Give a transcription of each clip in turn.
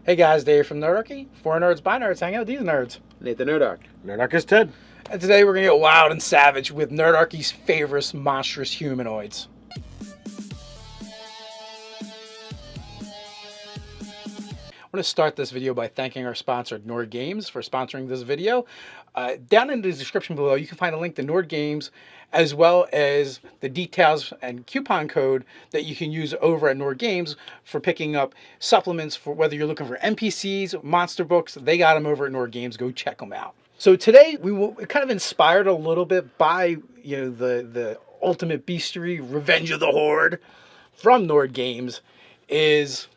Hey guys, Dave from Nerdarchy. For nerds, by nerds, hang out with these nerds. Nathan Nerdarch. Nerdarchy Ted. And today we're going to get wild and savage with Nerdarchy's favorite monstrous humanoids. I want to start this video by thanking our sponsor, Nord Games, for sponsoring this video. Down in the description below, you can find a link to Nord Games, as well as the details and coupon code that you can use over at Nord Games for picking up supplements for whether you're looking for NPCs, monster books. They got them over at Nord Games. Go check them out. So today we will kind of inspired a little bit by the Ultimate Beastery Revenge of the Horde from Nord Games is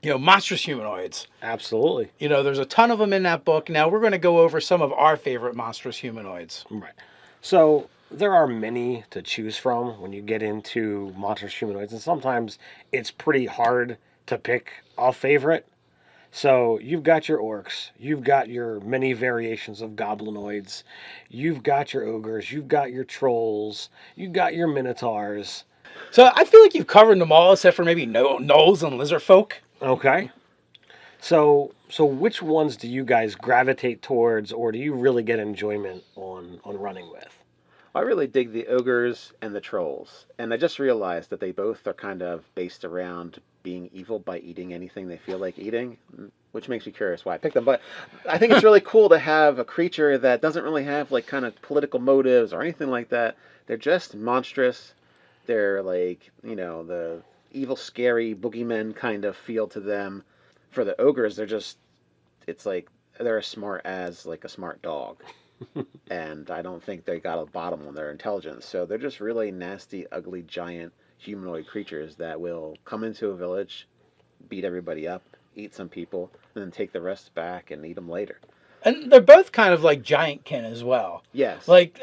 monstrous humanoids. Absolutely. There's a ton of them in that book. Now we're going to go over some of our favorite monstrous humanoids. Right. So there are many to choose from when you get into monstrous humanoids, and sometimes it's pretty hard to pick a favorite. So you've got your orcs, you've got your many variations of goblinoids, you've got your ogres, you've got your trolls, you've got your minotaurs. So I feel like you've covered them all except for maybe gnolls and lizardfolk. Okay. So which ones do you guys gravitate towards, or do you really get enjoyment on running with? I really dig the ogres and the trolls, and I just realized that they both are kind of based around being evil by eating anything they feel like eating, which makes me curious why I picked them. But I think it's really cool to have a creature that doesn't really have like kind of political motives or anything like that. They're just monstrous. They're like, the evil, scary boogeymen kind of feel to them. For the ogres, it's like they're as smart as like a smart dog. And I don't think they got a bottom on their intelligence. So they're just really nasty, ugly, giant humanoid creatures that will come into a village, beat everybody up, eat some people, and then take the rest back and eat them later. And they're both kind of like giantkin as well. Yes. Like,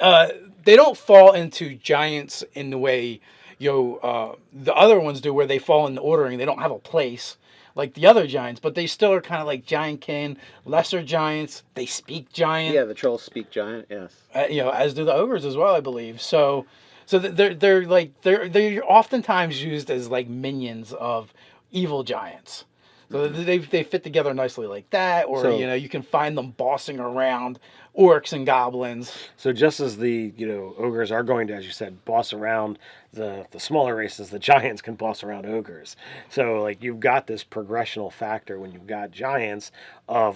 they don't fall into giants in the way, the other ones do, where they fall in the ordering. They don't have a place like the other giants, but they still are kind of like giantkin, lesser giants. They speak giant. Yeah, the trolls speak giant, yes. As do the ogres as well, I believe. So they're oftentimes used as like minions of evil giants. So they fit together nicely like that, or you can find them bossing around orcs and goblins. So just as the ogres are going to, as you said, boss around the smaller races, the giants can boss around ogres. So like you've got this progressional factor when you've got giants of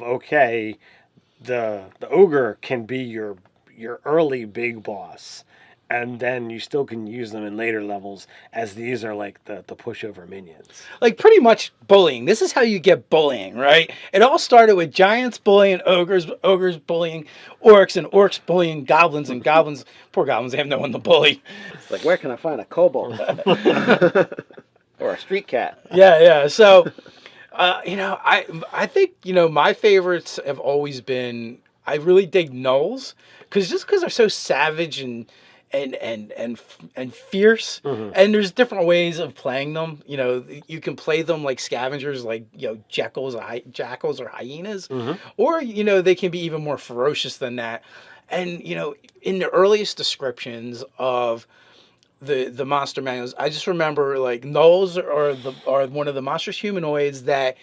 the ogre can be your early big boss. And then you still can use them in later levels, as these are like the pushover minions. Like pretty much bullying. This is how you get bullying, right? It all started with giants bullying ogres bullying orcs, and orcs bullying goblins, and goblins, poor goblins, they have no one to bully. It's like, where can I find a kobold? Or a street cat? Yeah. So, I think, my favorites have always been, I really dig gnolls, because they're so savage and fierce, and there's different ways of playing them. You can play them like scavengers, like jackals or hyenas, or they can be even more ferocious than that. And in the earliest descriptions of the monster manuals, I just remember like gnolls are one of the monstrous humanoids that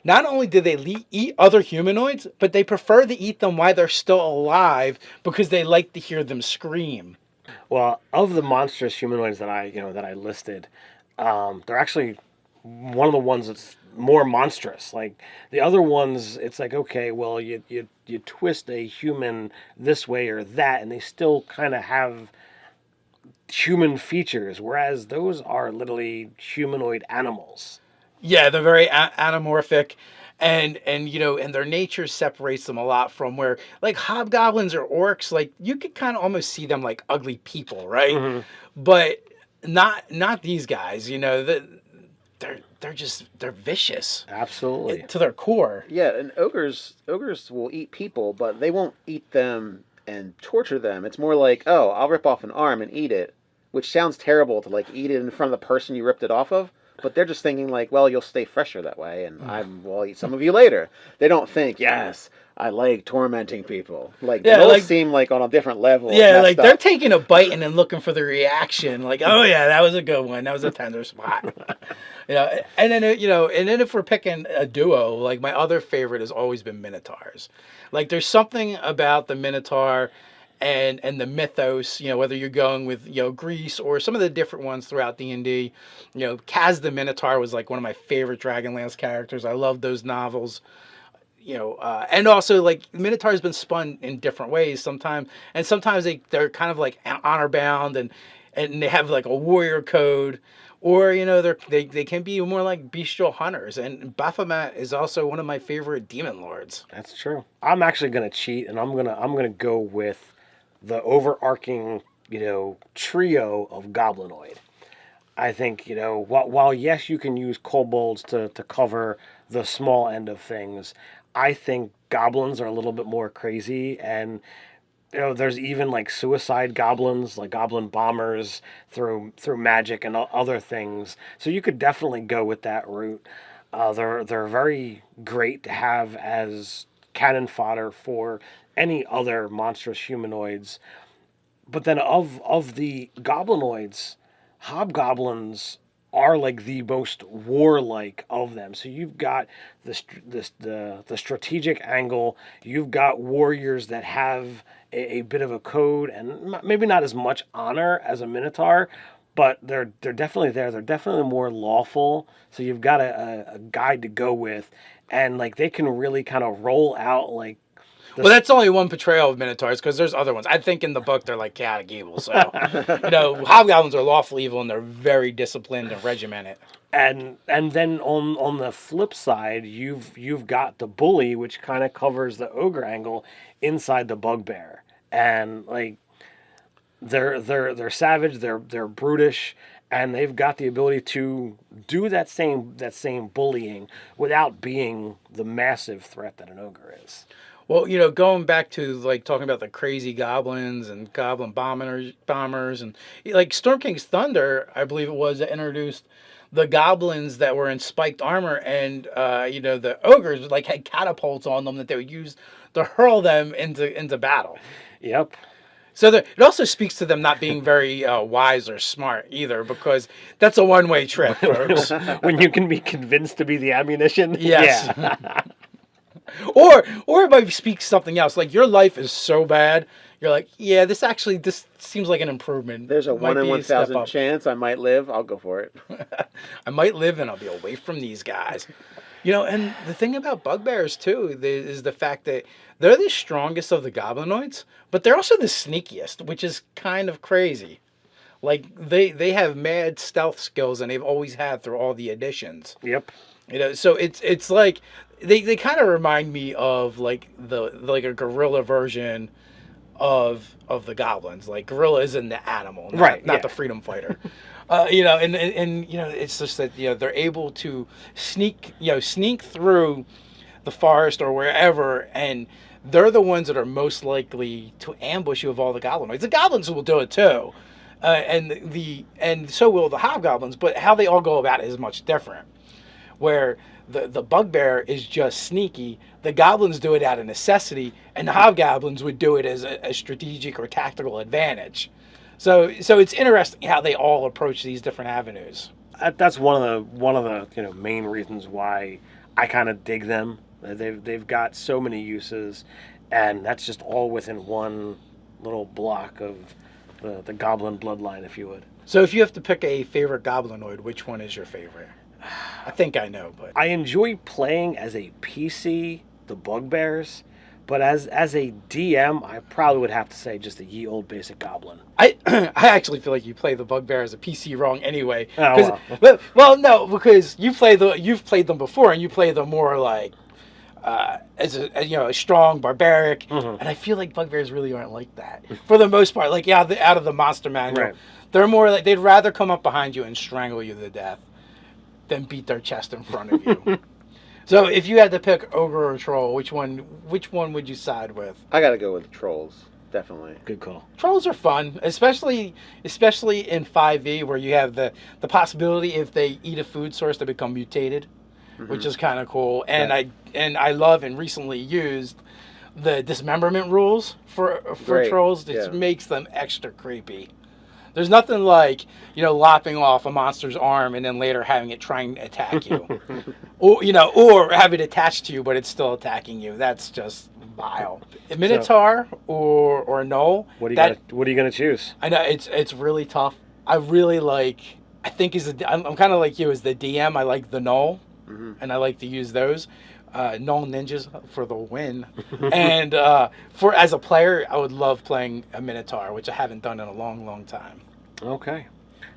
not only do they eat other humanoids, but they prefer to eat them while they're still alive because they like to hear them scream. Well, of the monstrous humanoids that I listed, they're actually one of the ones that's more monstrous. Like the other ones, it's like, okay, well, you twist a human this way or that, and they still kind of have human features, whereas those are literally humanoid animals. Yeah, they're very anamorphic. And their nature separates them a lot from where like hobgoblins or orcs, like you could kind of almost see them like ugly people, right? But not these guys. They're vicious. Absolutely. To their core. Yeah, and ogres will eat people, but they won't eat them and torture them. It's more like, I'll rip off an arm and eat it, which sounds terrible to like eat it in front of the person you ripped it off of. but they're just thinking like, well, you'll stay fresher that way, and I'll eat some of you later. They don't think, yes, I like tormenting people. Like, they all seem like on a different level. Yeah, like they're taking a bite and then looking for the reaction. Like, oh yeah, that was a good one. That was a tender spot. And then and then if we're picking a duo, like my other favorite has always been Minotaurs. Like, there's something about the Minotaur and the mythos, whether you're going with, Greece or some of the different ones throughout D&D. Kaz the Minotaur was like one of my favorite Dragonlance characters. I love those novels. And also, like, Minotaur has been spun in different ways sometimes, and sometimes they're kind of like honor bound and they have like a warrior code, or they can be more like bestial hunters. And Baphomet is also one of my favorite demon lords. That's true. I'm actually gonna cheat, and I'm gonna go with the overarching trio of Goblinoid. I think while yes, you can use kobolds to cover the small end of things, I think goblins are a little bit more crazy, and there's even like suicide goblins, like goblin bombers through magic and other things. So you could definitely go with that route. They're very great to have as cannon fodder for any other monstrous humanoids. But then of the goblinoids, hobgoblins are like the most warlike of them. So you've got the strategic angle. You've got warriors that have a bit of a code, and maybe not as much honor as a Minotaur, but they're definitely there. They're definitely more lawful. So you've got a guide to go with, and like they can really kind of roll out like. Well, that's only one portrayal of Minotaurs, because there's other ones. I think in the book they're like chaotic evil. So, hobgoblins are lawful evil, and they're very disciplined and regimented. And then on the flip side, you've got the bully, which kind of covers the ogre angle inside the bugbear, and like they're savage, they're brutish, and they've got the ability to do that same bullying without being the massive threat that an ogre is. Well, going back to like talking about the crazy goblins and goblin bombers and like Storm King's Thunder, I believe it was, that introduced the goblins that were in spiked armor, and the ogres like had catapults on them that they would use to hurl them into battle. Yep. So it also speaks to them not being very wise or smart either, because that's a one-way trip, folks. When you can be convinced to be the ammunition. Yes. Yeah. Or it might speak something else. Like, your life is so bad, you're like, yeah, this seems like an improvement. There's a 1 in 1,000 chance I might live. I'll go for it. I might live, and I'll be away from these guys. And the thing about bugbears too is the fact that they're the strongest of the goblinoids, but they're also the sneakiest, which is kind of crazy. Like, they have mad stealth skills, and they've always had through all the editions. Yep. So it's like they kind of remind me of like a gorilla version of the goblins. Like, gorilla is in the animal, not the freedom fighter. And it's just that they're able to sneak through the forest or wherever, and they're the ones that are most likely to ambush you of all the goblinoids. The goblins will do it too, and so will the hobgoblins. But how they all go about it is much different. Where the bugbear is just sneaky, the goblins do it out of necessity, and the hobgoblins would do it as a strategic or tactical advantage. So it's interesting how they all approach these different avenues. That's one of the main reasons why I kind of dig them. They've got so many uses, and that's just all within one little block of the goblin bloodline, if you would. So if you have to pick a favorite goblinoid, which one is your favorite? I think I know, but I enjoy playing as a PC the bugbears, but as a DM, I probably would have to say just the ye old basic goblin. I actually feel like you play the bugbear as a PC wrong anyway. Oh, well, no, because you've played them before, and you play them more like as a strong barbaric, and I feel like bugbears really aren't like that for the most part. Like, out of the monster manual, right. They're more like they'd rather come up behind you and strangle you to death than beat their chest in front of you. So if you had to pick ogre or troll, which one would you side with? I gotta go with trolls. definitely. Good call. Trolls are fun, especially in 5e where you have the possibility if they eat a food source they become mutated, which is kind of cool. And I love and recently used the dismemberment rules for Great. trolls. It Yeah. makes them extra creepy. There's nothing like, lopping off a monster's arm and then later having it try and attack you. or have it attached to you, but it's still attacking you. That's just vile. A Minotaur or a Gnoll. What are you gonna choose? I know it's really tough. I really like. I think I'm kind of like you as the DM. I like the Gnoll, and I like to use those. Gnoll ninjas for the win. And for as a player, I would love playing a Minotaur, which I haven't done in a long, long time. Okay.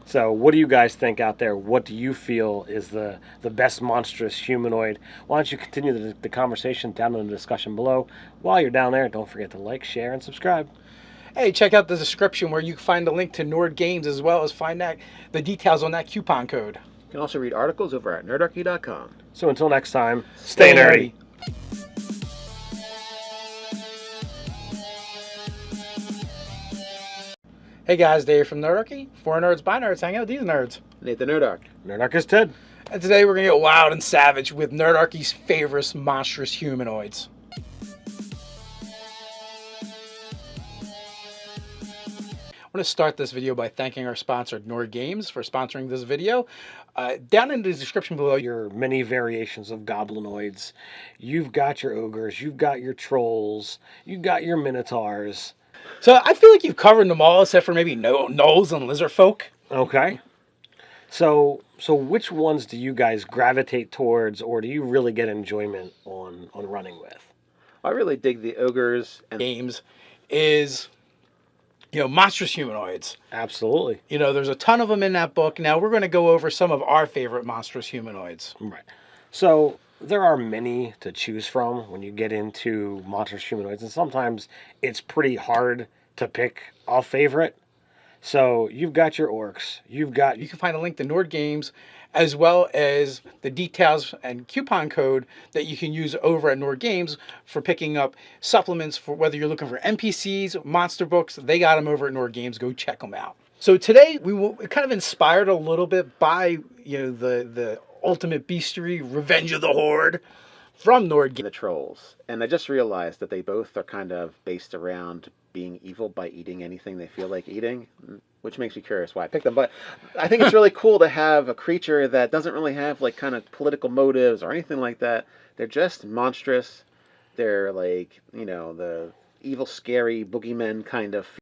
So what do you guys think out there? What do you feel is the best monstrous humanoid? Why don't you continue the conversation down in the discussion below. While you're down there, don't forget to like, share, and subscribe. Hey, check out the description where you can find a link to Nord Games as well as find out the details on that coupon code. You can also read articles over at nerdarchy.com. So until next time, stay nerdy. Hey guys, Dave from Nerdarchy. For nerds by nerds, hang out with these nerds. Nate the Nerdarch. Nerdarchy Ted. And today we're going to get wild and savage with Nerdarchy's favorite monstrous humanoids. I want to start this video by thanking our sponsor, Nord Games, for sponsoring this video. Down in the description below, Your many variations of goblinoids. You've got your ogres, you've got your trolls, you've got your minotaurs. So I feel like you've covered them all except for maybe gnolls and lizardfolk. Okay. So which ones do you guys gravitate towards, or do you really get enjoyment on running with? I really dig the ogres and Games is, monstrous humanoids. Absolutely. There's a ton of them in that book. Now we're going to go over some of our favorite monstrous humanoids. Right. So there are many to choose from when you get into monstrous humanoids, and sometimes it's pretty hard to pick a favorite. So you've got your orcs. You can find a link to Nord Games as well as the details and coupon code that you can use over at Nord Games for picking up supplements for whether you're looking for NPCs, monster books. They got them over at Nord Games. Go check them out. So today we're kind of inspired a little bit by the Ultimate Beastery Revenge of the Horde from Nord Games. the trolls. And I just realized that they both are kind of based around being evil by eating anything they feel like eating, which makes me curious why I picked them. But I think it's really cool to have a creature that doesn't really have like kind of political motives or anything like that. They're just monstrous. They're like, the evil, scary boogeymen kind of